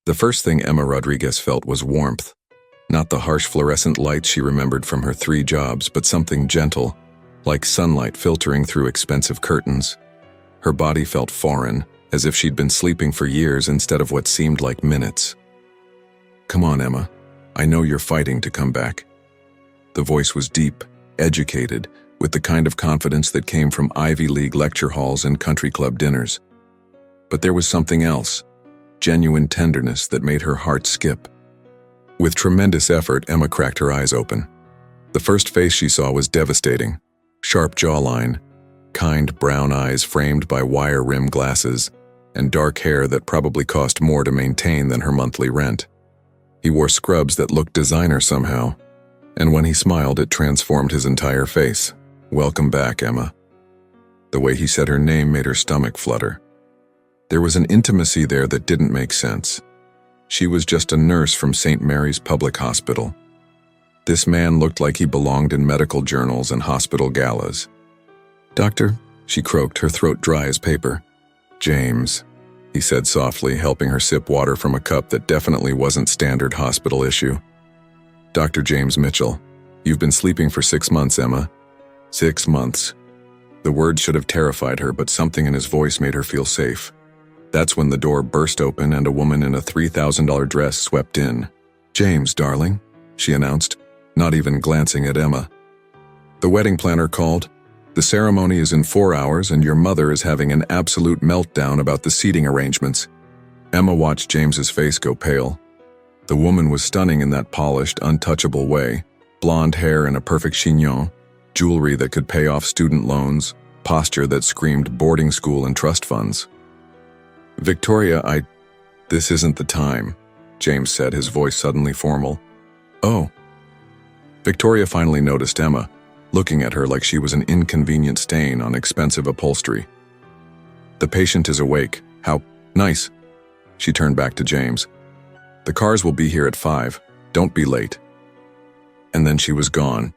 The first thing Emma Rodriguez felt was warmth. Not the harsh fluorescent lights she remembered from her 3 jobs, but something gentle, like sunlight filtering through expensive curtains. Her body felt foreign, as if she'd been sleeping for years instead of what seemed like minutes. "Come on, Emma. I know you're fighting to come back." The voice was deep, educated, with the kind of confidence that came from Ivy League lecture halls and country club dinners. But there was something else, genuine tenderness that made her heart skip. With tremendous effort, Emma cracked her eyes open. The first face she saw was devastating. Sharp jawline, kind brown eyes framed by wire-rimmed glasses, and dark hair that probably cost more to maintain than her monthly rent. He wore scrubs that looked designer somehow, and when he smiled, it transformed his entire face. "Welcome back, Emma." The way he said her name made her stomach flutter. There was an intimacy there that didn't make sense. She was just a nurse from St. Mary's Public Hospital. This man looked like he belonged in medical journals and hospital galas. "Doctor," she croaked, her throat dry as paper. "James," he said softly, helping her sip water from a cup that definitely wasn't standard hospital issue. "Dr. James Mitchell, you've been sleeping for 6 months, Emma." 6 months. The word should have terrified her, but something in his voice made her feel safe. That's when the door burst open and a woman in a $3,000 dress swept in. "James, darling," she announced, not even glancing at Emma. "The wedding planner called. The ceremony is in 4 hours and your mother is having an absolute meltdown about the seating arrangements." Emma watched James's face go pale. The woman was stunning in that polished, untouchable way. Blonde hair in a perfect chignon, jewelry that could pay off student loans, posture that screamed boarding school and trust funds. "Victoria, this isn't the time," James said, his voice suddenly formal. "Oh." Victoria finally noticed Emma, looking at her like she was an inconvenient stain on expensive upholstery. "The patient is awake. How nice." She turned back to James. "The cars will be here at 5. Don't be late." And then she was gone,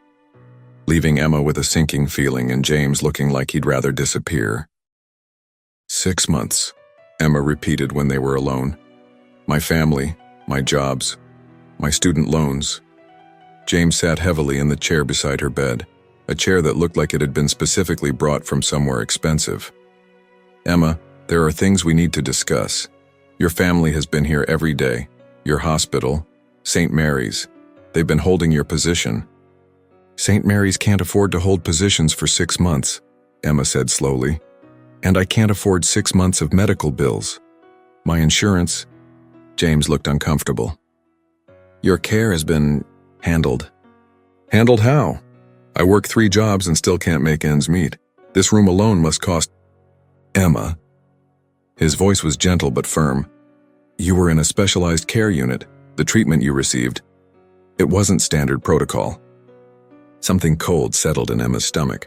leaving Emma with a sinking feeling and James looking like he'd rather disappear. 6 months, Emma repeated when they were alone. "My family, my jobs, my student loans." James sat heavily in the chair beside her bed, a chair that looked like it had been specifically brought from somewhere expensive. "Emma, there are things we need to discuss. Your family has been here every day. Your hospital, St. Mary's. They've been holding your position." "St. Mary's can't afford to hold positions for 6 months, Emma said slowly. "And I can't afford 6 months of medical bills. My insurance—" James looked uncomfortable. "Your care has been handled." "Handled how? I work 3 jobs and still can't make ends meet. This room alone must cost—" "Emma." His voice was gentle but firm. "You were in a specialized care unit. The treatment you received, it wasn't standard protocol." Something cold settled in Emma's stomach.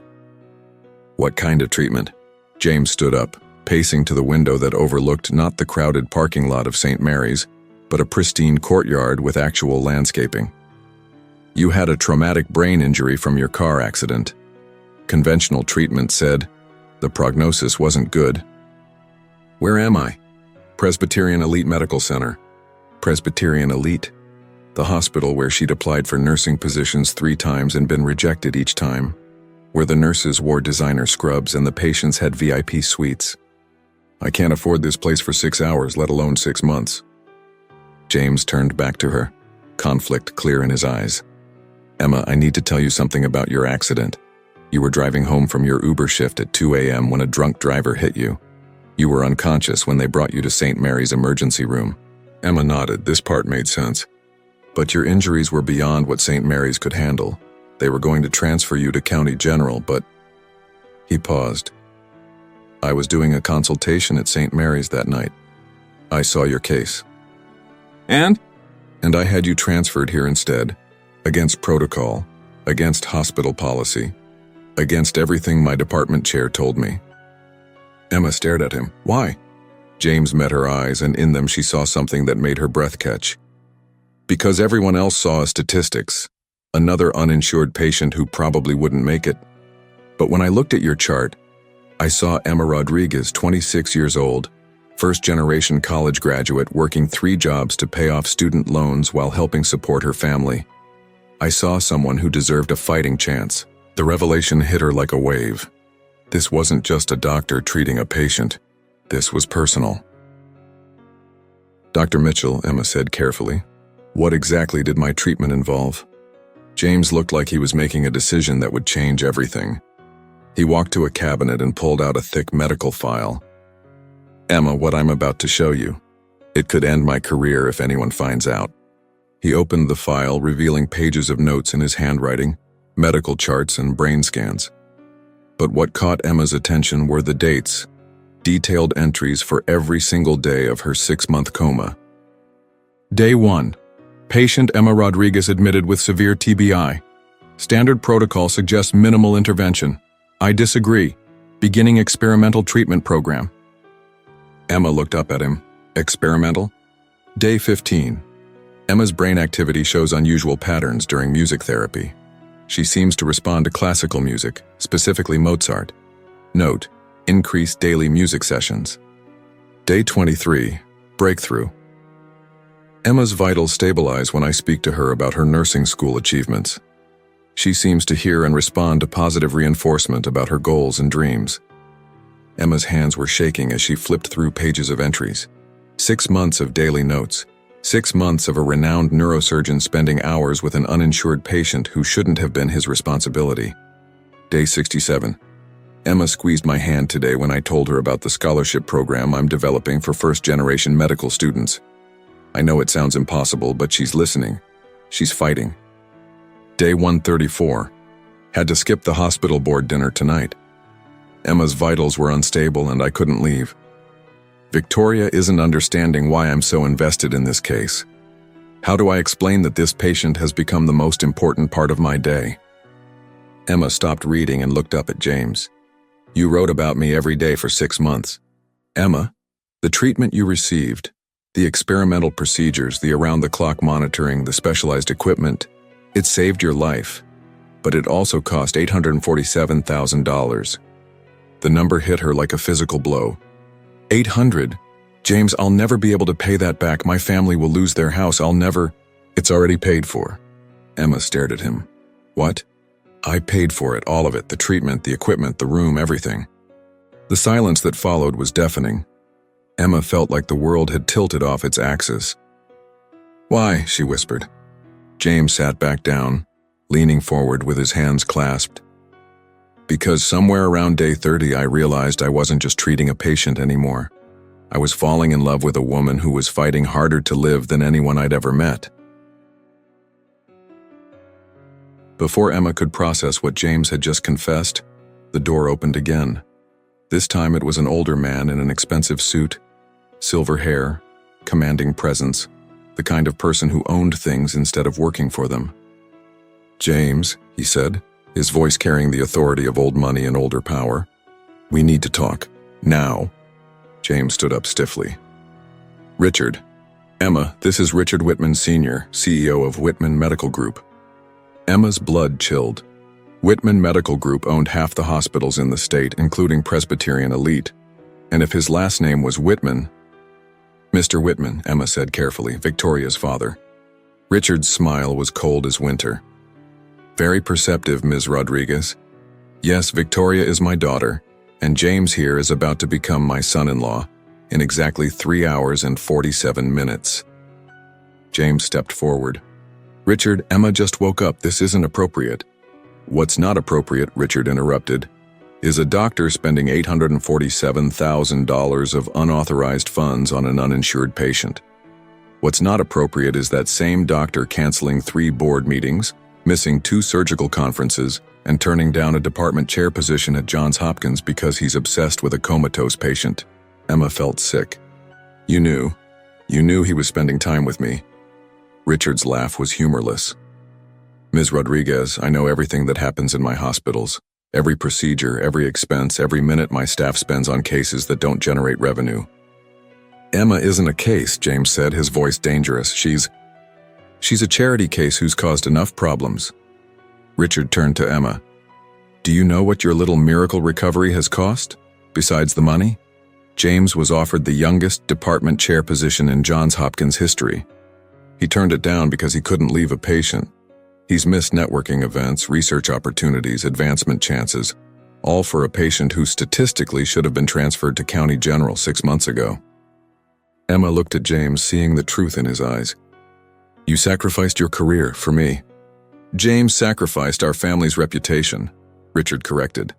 "What kind of treatment?" James stood up, pacing to the window that overlooked not the crowded parking lot of St. Mary's, but a pristine courtyard with actual landscaping. "You had a traumatic brain injury from your car accident. Conventional treatment said the prognosis wasn't good." "Where am I?" "Presbyterian Elite Medical Center." Presbyterian Elite? The hospital where she'd applied for nursing positions 3 times and been rejected each time, where the nurses wore designer scrubs and the patients had VIP suites. "I can't afford this place for 6 hours, let alone 6 months." James turned back to her, conflict clear in his eyes. "Emma, I need to tell you something about your accident. You were driving home from your Uber shift at 2 a.m. when a drunk driver hit you. You were unconscious when they brought you to St. Mary's emergency room." Emma nodded. This part made sense. "But your injuries were beyond what St. Mary's could handle. They were going to transfer you to County General, but..." He paused. "I was doing a consultation at St. Mary's that night. I saw your case. And I had you transferred here instead, against protocol, against hospital policy, against everything my department chair told me." Emma stared at him. "Why?" James met her eyes, and in them she saw something that made her breath catch. "Because everyone else saw statistics. Another uninsured patient who probably wouldn't make it. But when I looked at your chart, I saw Emma Rodriguez, 26 years old, First-generation college graduate working 3 jobs to pay off student loans while helping support her family. I saw someone who deserved a fighting chance. The revelation hit her like a wave. This wasn't just a doctor treating a patient. This was personal. "Dr. Mitchell," Emma said carefully, "what exactly did my treatment involve?" James looked like he was making a decision that would change everything. He walked to a cabinet and pulled out a thick medical file. "Emma, what I'm about to show you. It could end my career if anyone finds out." He opened the file, revealing pages of notes in his handwriting, medical charts and brain scans. But what caught Emma's attention were the dates, detailed entries for every single day of her 6-month coma. Day 1. Patient Emma Rodriguez admitted with severe TBI. Standard protocol suggests minimal intervention. I disagree. Beginning experimental treatment program. Emma looked up at him. Experimental? Day 15. Emma's brain activity shows unusual patterns during music therapy. She seems to respond to classical music, specifically Mozart. Note: increased daily music sessions. Day 23. Breakthrough. Emma's vitals stabilize when I speak to her about her nursing school achievements. She seems to hear and respond to positive reinforcement about her goals and dreams. Emma's hands were shaking as she flipped through pages of entries. 6 months of daily notes. 6 months of a renowned neurosurgeon spending hours with an uninsured patient who shouldn't have been his responsibility. Day 67. Emma squeezed my hand today when I told her about the scholarship program I'm developing for first-generation medical students. I know it sounds impossible, but she's listening. She's fighting. Day 134. Had to skip the hospital board dinner tonight. Emma's vitals were unstable and I couldn't leave. Victoria isn't understanding why I'm so invested in this case. How do I explain that this patient has become the most important part of my day? Emma stopped reading and looked up at James. You wrote about me every day for 6 months. Emma, the treatment you received, the experimental procedures, the around-the-clock monitoring, the specialized equipment, it saved your life, but it also cost $847,000. The number hit her like a physical blow. 800? James, I'll never be able to pay that back. My family will lose their house. It's already paid for. Emma stared at him. What? I paid for it, all of it, the treatment, the equipment, the room, everything. The silence that followed was deafening. Emma felt like the world had tilted off its axis. Why? She whispered. James sat back down, leaning forward with his hands clasped. Because somewhere around day 30 I realized I wasn't just treating a patient anymore. I was falling in love with a woman who was fighting harder to live than anyone I'd ever met. Before Emma could process what James had just confessed, the door opened again. This time it was an older man in an expensive suit, silver hair, commanding presence, the kind of person who owned things instead of working for them. James, he said, his voice carrying the authority of old money and older power. We need to talk. Now. James stood up stiffly. Richard. Emma, this is Richard Whitman Sr., CEO of Whitman Medical Group. Emma's blood chilled. Whitman Medical Group owned half the hospitals in the state, including Presbyterian Elite. And if his last name was Whitman... Mr. Whitman, Emma said carefully, Victoria's father. Richard's smile was cold as winter. Very perceptive, Ms. Rodriguez. Yes, Victoria is my daughter, and James here is about to become my son-in-law in exactly 3 hours and 47 minutes. James stepped forward. Richard, Emma just woke up. This isn't appropriate. What's not appropriate, Richard interrupted, is a doctor spending $847,000 of unauthorized funds on an uninsured patient. What's not appropriate is that same doctor canceling 3 board meetings, missing 2 surgical conferences, and turning down a department chair position at Johns Hopkins because he's obsessed with a comatose patient. Emma felt sick. You knew he was spending time with me. Richard's laugh was humorless. Ms. Rodriguez, I know everything that happens in my hospitals. Every procedure, every expense, every minute my staff spends on cases that don't generate revenue. Emma isn't a case, James said, his voice dangerous. She's a charity case who's caused enough problems. Richard turned to Emma. Do you know what your little miracle recovery has cost, besides the money? James was offered the youngest department chair position in Johns Hopkins history. He turned it down because he couldn't leave a patient. He's missed networking events, research opportunities, advancement chances, all for a patient who statistically should have been transferred to County General 6 months ago. Emma looked at James, seeing the truth in his eyes. "You sacrificed your career for me." "James sacrificed our family's reputation," Richard corrected.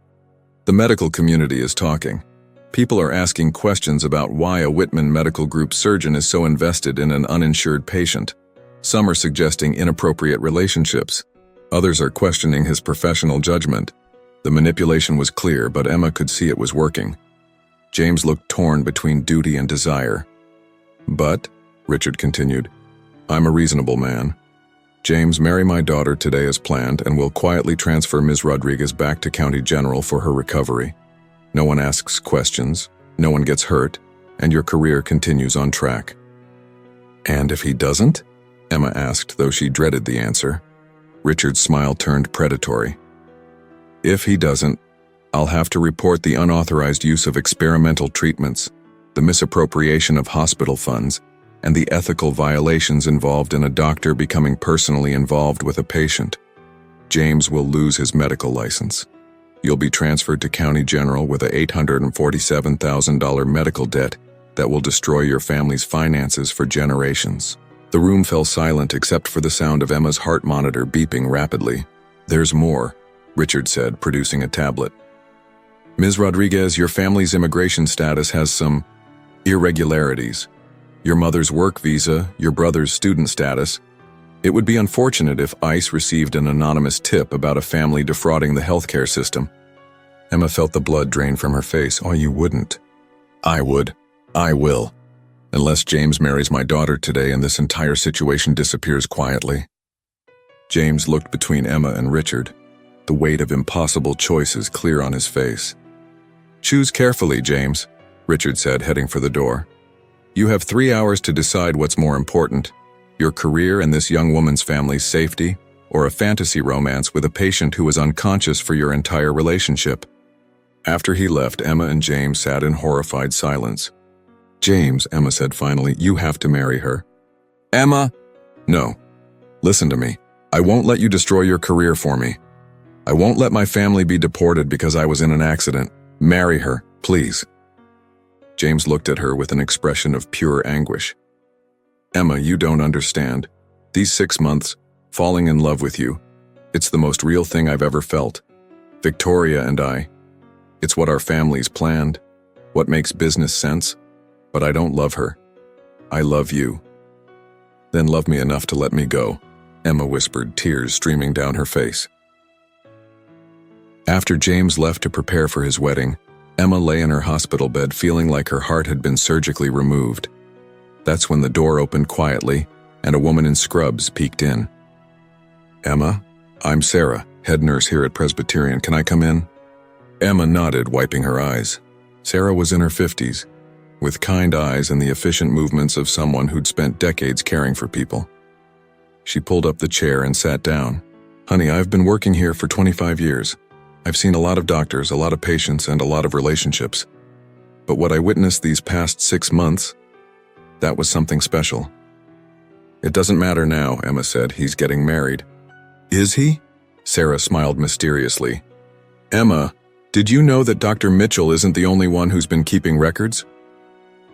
"The medical community is talking. People are asking questions about why a Whitman Medical Group surgeon is so invested in an uninsured patient. Some are suggesting inappropriate relationships. Others are questioning his professional judgment." The manipulation was clear, but Emma could see it was working. James looked torn between duty and desire. "But," Richard continued, "I'm a reasonable man. James, marry my daughter today as planned, and we'll quietly transfer Ms. Rodriguez back to County General for her recovery. No one asks questions, no one gets hurt, and your career continues on track." "And if he doesn't?" Emma asked, though she dreaded the answer. Richard's smile turned predatory. "If he doesn't, I'll have to report the unauthorized use of experimental treatments, the misappropriation of hospital funds, and the ethical violations involved in a doctor becoming personally involved with a patient. James will lose his medical license. You'll be transferred to County General with a $847,000 medical debt that will destroy your family's finances for generations." The room fell silent except for the sound of Emma's heart monitor beeping rapidly. "There's more," Richard said, producing a tablet. "Ms. Rodriguez, your family's immigration status has some irregularities. Your mother's work visa, your brother's student status. It would be unfortunate if ICE received an anonymous tip about a family defrauding the healthcare system." Emma felt the blood drain from her face. "Oh, you wouldn't." "I would. I will. Unless James marries my daughter today and this entire situation disappears quietly." James looked between Emma and Richard, the weight of impossible choices clear on his face. "Choose carefully, James," Richard said, heading for the door. "You have 3 hours to decide what's more important, your career and this young woman's family's safety, or a fantasy romance with a patient who was unconscious for your entire relationship." After he left, Emma and James sat in horrified silence. "James," Emma said finally, "you have to marry her." "Emma!" "No. Listen to me. I won't let you destroy your career for me. I won't let my family be deported because I was in an accident. Marry her, please." James looked at her with an expression of pure anguish. "Emma, you don't understand. These 6 months, falling in love with you, it's the most real thing I've ever felt. Victoria and I. It's what our families planned, what makes business sense, but I don't love her. I love you." "Then love me enough to let me go," Emma whispered, tears streaming down her face. After James left to prepare for his wedding, Emma lay in her hospital bed feeling like her heart had been surgically removed. That's when the door opened quietly, and a woman in scrubs peeked in. "Emma, I'm Sarah, head nurse here at Presbyterian. Can I come in?" Emma nodded, wiping her eyes. Sarah was in her 50s, with kind eyes and the efficient movements of someone who'd spent decades caring for people. She pulled up the chair and sat down. "Honey, I've been working here for 25 years. I've seen a lot of doctors, a lot of patients, and a lot of relationships. But what I witnessed these past 6 months, that was something special." "It doesn't matter now," Emma said. "He's getting married." "Is he?" Sarah smiled mysteriously. "Emma, did you know that Dr. Mitchell isn't the only one who's been keeping records?"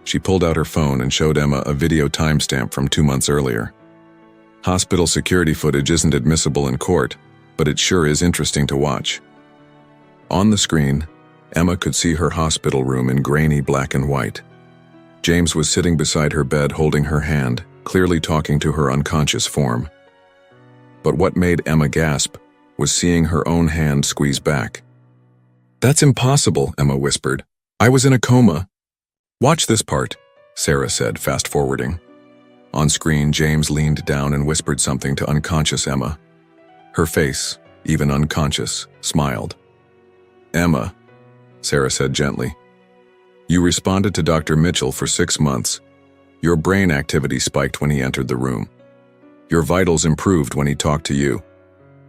She pulled out her phone and showed Emma a video timestamp from 2 months earlier. "Hospital security footage isn't admissible in court, but it sure is interesting to watch." On the screen, Emma could see her hospital room in grainy black and white. James was sitting beside her bed holding her hand, clearly talking to her unconscious form. But what made Emma gasp was seeing her own hand squeeze back. "That's impossible," Emma whispered. "I was in a coma." "Watch this part," Sarah said, fast-forwarding. On screen, James leaned down and whispered something to unconscious Emma. Her face, even unconscious, smiled. "Emma," Sarah said gently, "you responded to Dr. Mitchell for 6 months. Your brain activity spiked when he entered the room. Your vitals improved when he talked to you.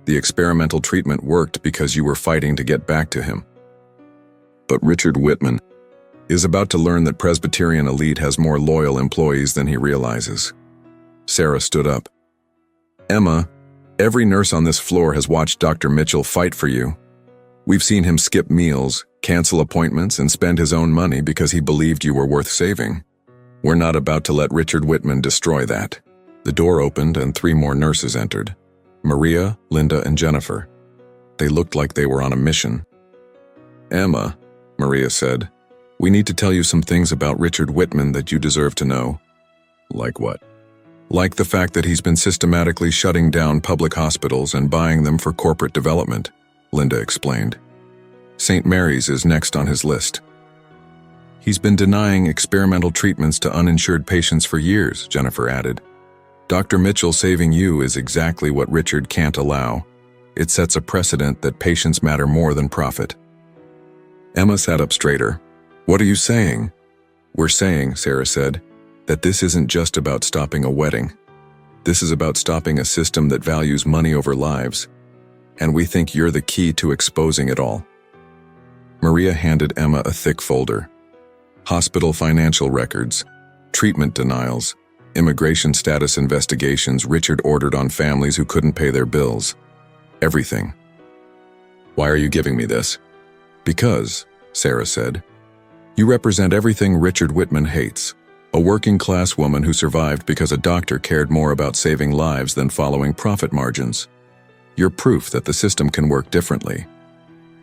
The experimental treatment worked because you were fighting to get back to him. But Richard Whitman, is about to learn that Presbyterian Elite has more loyal employees than he realizes. Sarah stood up. Emma, every nurse on this floor has watched Dr. Mitchell fight for you. We've seen him skip meals, cancel appointments, and spend his own money because he believed you were worth saving. We're not about to let Richard Whitman destroy that. The door opened and 3 more nurses entered. Maria, Linda, and Jennifer. They looked like they were on a mission. Emma, Maria said, we need to tell you some things about Richard Whitman that you deserve to know. Like what? Like the fact that he's been systematically shutting down public hospitals and buying them for corporate development, Linda explained. St. Mary's is next on his list. He's been denying experimental treatments to uninsured patients for years, Jennifer added. Dr. Mitchell saving you is exactly what Richard can't allow. It sets a precedent that patients matter more than profit. Emma sat up straighter. What are you saying? We're saying, Sarah said, that this isn't just about stopping a wedding. This is about stopping a system that values money over lives. And we think you're the key to exposing it all. Maria handed Emma a thick folder. Hospital financial records, treatment denials, immigration status investigations Richard ordered on families who couldn't pay their bills. Everything. Why are you giving me this? Because, Sarah said, you represent everything Richard Whitman hates. A working-class woman who survived because a doctor cared more about saving lives than following profit margins. You're proof that the system can work differently.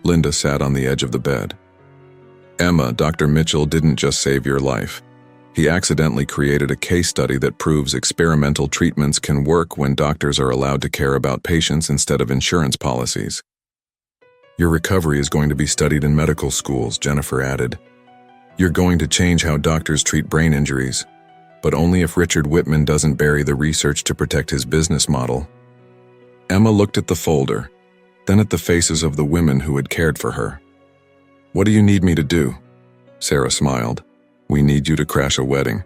Linda sat on the edge of the bed. Emma, Dr. Mitchell didn't just save your life. He accidentally created a case study that proves experimental treatments can work when doctors are allowed to care about patients instead of insurance policies. Your recovery is going to be studied in medical schools, Jennifer added. You're going to change how doctors treat brain injuries, but only if Richard Whitman doesn't bury the research to protect his business model. Emma looked at the folder, then at the faces of the women who had cared for her. What do you need me to do? Sarah smiled. We need you to crash a wedding.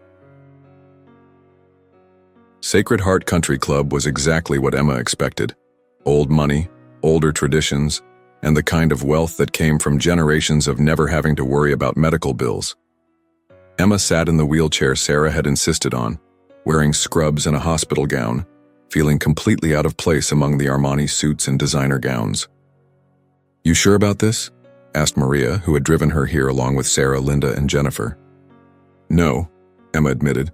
Sacred Heart Country Club was exactly what Emma expected. Old money, older traditions, and the kind of wealth that came from generations of never having to worry about medical bills. Emma sat in the wheelchair Sarah had insisted on, wearing scrubs and a hospital gown, feeling completely out of place among the Armani suits and designer gowns. You sure about this? Asked Maria, who had driven her here along with Sarah, Linda, and Jennifer. No, Emma admitted,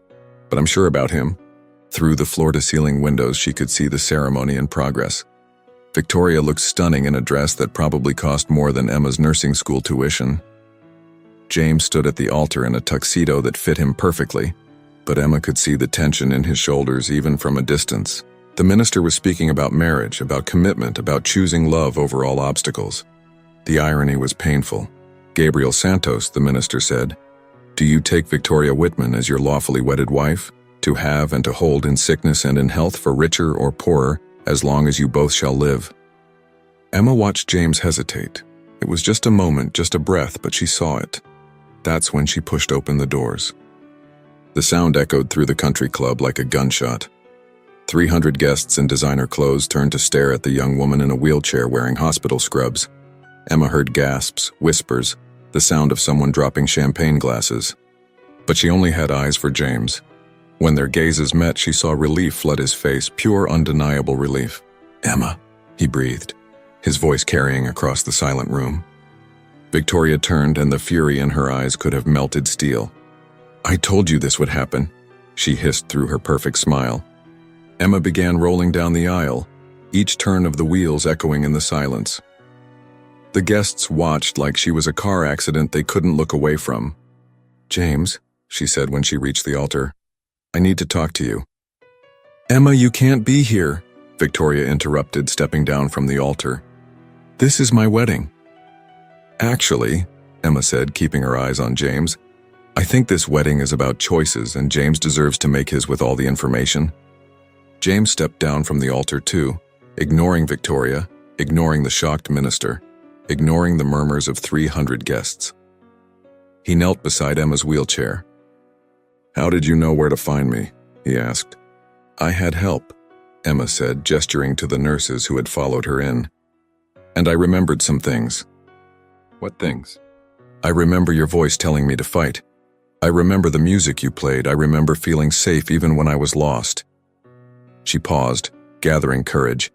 but I'm sure about him. Through the floor-to-ceiling windows she could see the ceremony in progress. Victoria looked stunning in a dress that probably cost more than Emma's nursing school tuition. James stood at the altar in a tuxedo that fit him perfectly, but Emma could see the tension in his shoulders even from a distance. The minister was speaking about marriage, about commitment, about choosing love over all obstacles. The irony was painful. Gabriel Santos, the minister said, do you take Victoria Whitman as your lawfully wedded wife, to have and to hold in sickness and in health for richer or poorer, as long as you both shall live? Emma watched James hesitate. It was just a moment, just a breath, but she saw it. That's when she pushed open the doors. The sound echoed through the country club like a gunshot. 300 guests in designer clothes turned to stare at the young woman in a wheelchair wearing hospital scrubs. Emma heard gasps, whispers, the sound of someone dropping champagne glasses. But she only had eyes for James. When their gazes met, she saw relief flood his face, pure, undeniable relief. Emma, he breathed, his voice carrying across the silent room. Victoria turned, and the fury in her eyes could have melted steel. I told you this would happen, she hissed through her perfect smile. Emma began rolling down the aisle, each turn of the wheels echoing in the silence. The guests watched like she was a car accident they couldn't look away from. James, she said when she reached the altar, I need to talk to you. Emma, you can't be here, Victoria interrupted, stepping down from the altar. This is my wedding. Actually, Emma said, keeping her eyes on James, I think this wedding is about choices, and James deserves to make his with all the information. James stepped down from the altar too, ignoring Victoria, ignoring the shocked minister, ignoring the murmurs of 300 guests. He knelt beside Emma's wheelchair. How did you know where to find me? He asked. I had help, Emma said, gesturing to the nurses who had followed her in. And I remembered some things. What things? I remember your voice telling me to fight. I remember the music you played. I remember feeling safe even when I was lost." She paused, gathering courage.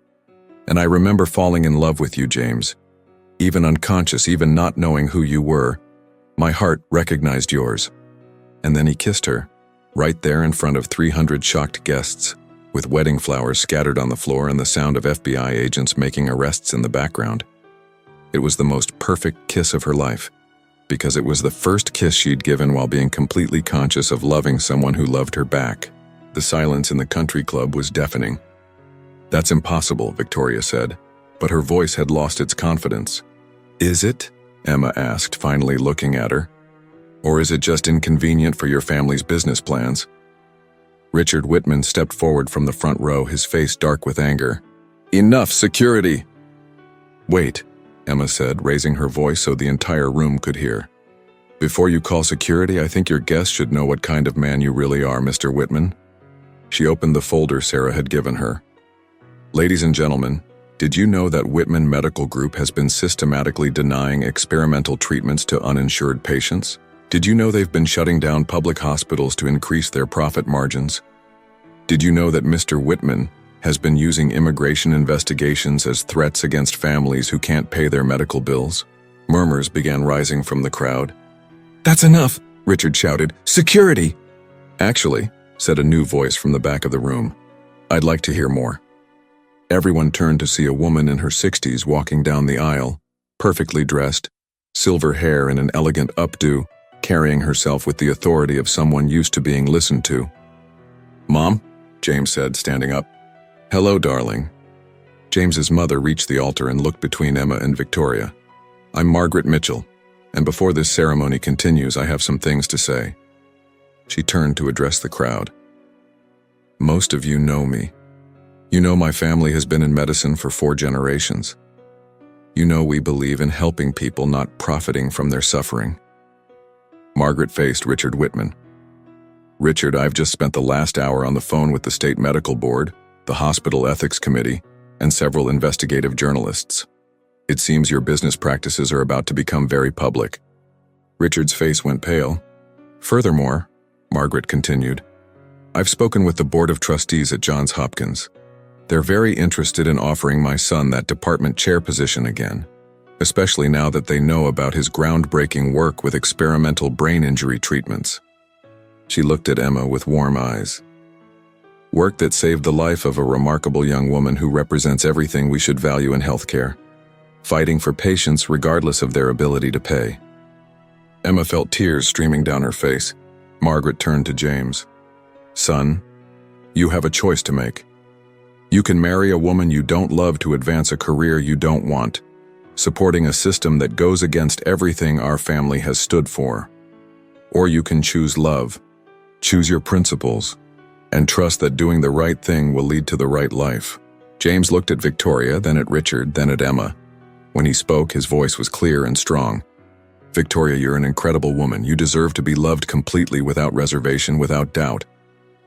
"And I remember falling in love with you, James. Even unconscious, even not knowing who you were, my heart recognized yours." And then he kissed her, right there in front of 300 shocked guests, with wedding flowers scattered on the floor and the sound of FBI agents making arrests in the background. It was the most perfect kiss of her life, because it was the first kiss she'd given while being completely conscious of loving someone who loved her back. The silence in the country club was deafening. "That's impossible," Victoria said, but her voice had lost its confidence. "Is it?" Emma asked, finally looking at her. "Or is it just inconvenient for your family's business plans?" Richard Whitman stepped forward from the front row, his face dark with anger. "Enough, security!" "Wait," Emma said, raising her voice so the entire room could hear. "Before you call security, I think your guests should know what kind of man you really are, Mr. Whitman." She opened the folder Sarah had given her. "Ladies and gentlemen, did you know that Whitman Medical Group has been systematically denying experimental treatments to uninsured patients? Did you know they've been shutting down public hospitals to increase their profit margins? Did you know that Mr. Whitman has been using immigration investigations as threats against families who can't pay their medical bills?" Murmurs began rising from the crowd. "That's enough," Richard shouted. "Security!" "Actually," said a new voice from the back of the room, "I'd like to hear more." Everyone turned to see a woman in her 60s walking down the aisle, perfectly dressed, silver hair and an elegant updo, carrying herself with the authority of someone used to being listened to. "Mom," James said, standing up. "Hello, darling." James's mother reached the altar and looked between Emma and Victoria. "I'm Margaret Mitchell, and before this ceremony continues, I have some things to say." She turned to address the crowd. "Most of you know me. You know my family has been in medicine for 4 generations. You know we believe in helping people, not profiting from their suffering." Margaret faced Richard Whitman. "Richard, I've just spent the last hour on the phone with the State Medical Board, the Hospital Ethics Committee, and several investigative journalists. It seems your business practices are about to become very public." Richard's face went pale. "Furthermore," Margaret continued, "I've spoken with the Board of Trustees at Johns Hopkins. They're very interested in offering my son that department chair position again, especially now that they know about his groundbreaking work with experimental brain injury treatments." She looked at Emma with warm eyes. "Work that saved the life of a remarkable young woman who represents everything we should value in healthcare, fighting for patients regardless of their ability to pay." Emma felt tears streaming down her face. Margaret turned to James. "Son, you have a choice to make. You can marry a woman you don't love to advance a career you don't want, supporting a system that goes against everything our family has stood for. Or you can choose love, choose your principles, and trust that doing the right thing will lead to the right life." James looked at Victoria, then at Richard, then at Emma. When he spoke, his voice was clear and strong. "Victoria, you're an incredible woman. You deserve to be loved completely, without reservation, without doubt.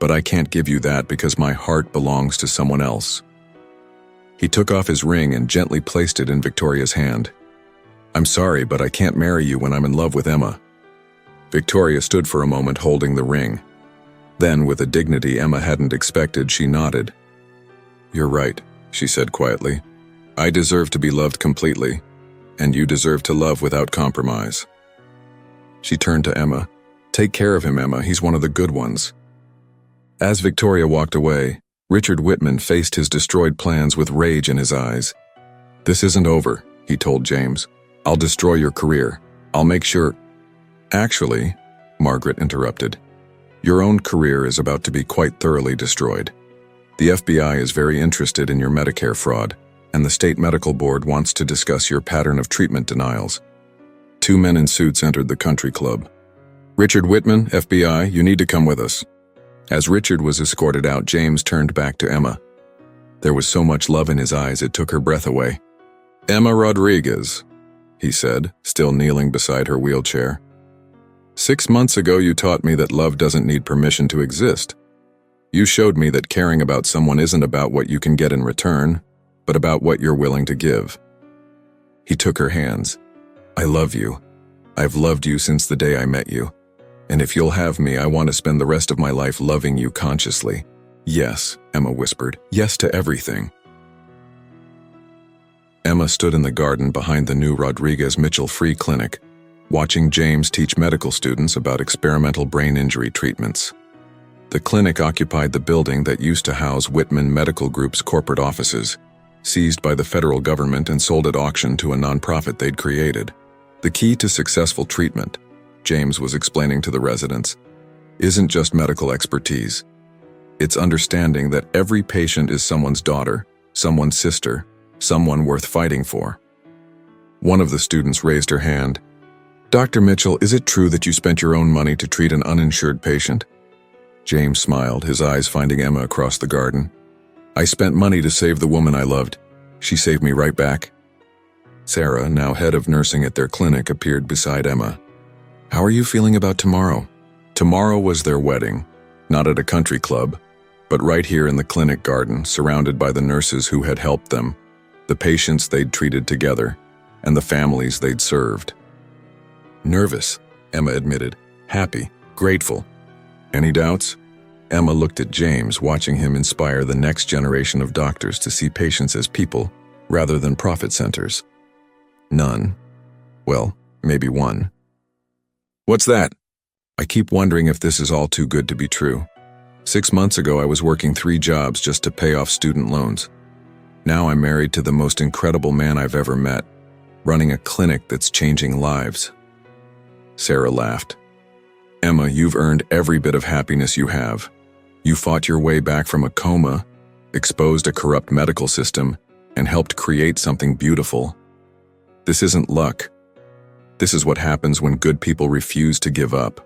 But I can't give you that because my heart belongs to someone else." He took off his ring and gently placed it in Victoria's hand. "I'm sorry, but I can't marry you when I'm in love with Emma." Victoria stood for a moment holding the ring. Then, with a dignity Emma hadn't expected, she nodded. "You're right," she said quietly. "I deserve to be loved completely, and you deserve to love without compromise." She turned to Emma. "Take care of him, Emma. He's one of the good ones." As Victoria walked away, Richard Whitman faced his destroyed plans with rage in his eyes. "This isn't over," he told James. "I'll destroy your career. I'll make sure—" "Actually," Margaret interrupted, "your own career is about to be quite thoroughly destroyed. The FBI is very interested in your Medicare fraud, and the State Medical Board wants to discuss your pattern of treatment denials." 2 men in suits entered the country club. "Richard Whitman, FBI, you need to come with us." As Richard was escorted out, James turned back to Emma. There was so much love in his eyes it took her breath away. "Emma Rodriguez," he said, still kneeling beside her wheelchair. 6 months ago you taught me that love doesn't need permission to exist. You showed me that caring about someone isn't about what you can get in return, but about what you're willing to give." He took her hands. "I love you. I've loved you since the day I met you. And if you'll have me, I want to spend the rest of my life loving you consciously. Yes, Emma whispered. Yes to everything. Emma stood in the garden behind the new Rodriguez Mitchell Free Clinic, watching James teach medical students about experimental brain injury treatments. The clinic occupied the building that used to house Whitman Medical Group's corporate offices, seized by the federal government and sold at auction to a nonprofit they'd created. The key to successful treatment, James was explaining to the residents, isn't just medical expertise. It's understanding that every patient is someone's daughter, someone's sister, someone worth fighting for. One of the students raised her hand. Dr. Mitchell, is it true that you spent your own money to treat an uninsured patient? James smiled, his eyes finding Emma across the garden. I spent money to save the woman I loved. She saved me right back. Sarah, now head of nursing at their clinic, appeared beside Emma. How are you feeling about tomorrow? Tomorrow was their wedding, not at a country club, but right here in the clinic garden, surrounded by the nurses who had helped them, the patients they'd treated together, and the families they'd served. Nervous, Emma admitted. Happy, grateful. Any doubts? Emma looked at James, watching him inspire the next generation of doctors to see patients as people, rather than profit centers. None. Well, maybe one. What's that? I keep wondering if this is all too good to be true. 6 months ago, I was working 3 jobs just to pay off student loans. Now I'm married to the most incredible man I've ever met, running a clinic that's changing lives. Sarah laughed. Emma, you've earned every bit of happiness you have. You fought your way back from a coma, exposed a corrupt medical system, and helped create something beautiful. This isn't luck. This is what happens when good people refuse to give up.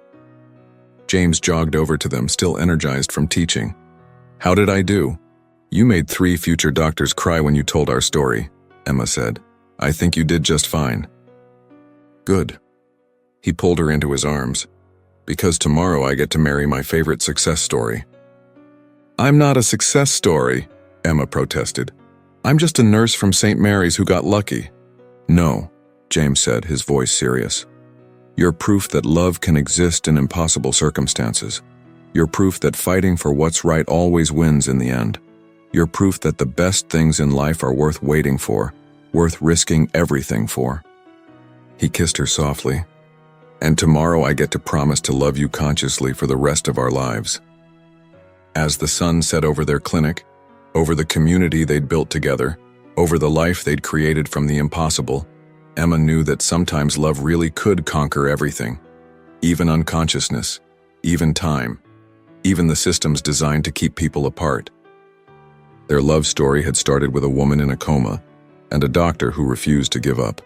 James jogged over to them, still energized from teaching. How did I do? You made 3 future doctors cry when you told our story, Emma said. I think you did just fine. Good. He pulled her into his arms. Because tomorrow I get to marry my favorite success story. I'm not a success story, Emma protested. I'm just a nurse from St. Mary's who got lucky. No, James said, his voice serious. You're proof that love can exist in impossible circumstances. You're proof that fighting for what's right always wins in the end. You're proof that the best things in life are worth waiting for, worth risking everything for. He kissed her softly. And tomorrow I get to promise to love you consciously for the rest of our lives. As the sun set over their clinic, over the community they'd built together, over the life they'd created from the impossible, Emma knew that sometimes love really could conquer everything. Even unconsciousness, even time, even the systems designed to keep people apart. Their love story had started with a woman in a coma and a doctor who refused to give up.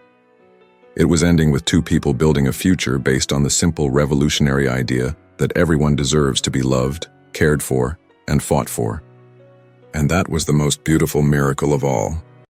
It was ending with 2 people building a future based on the simple revolutionary idea that everyone deserves to be loved, cared for, and fought for. And that was the most beautiful miracle of all.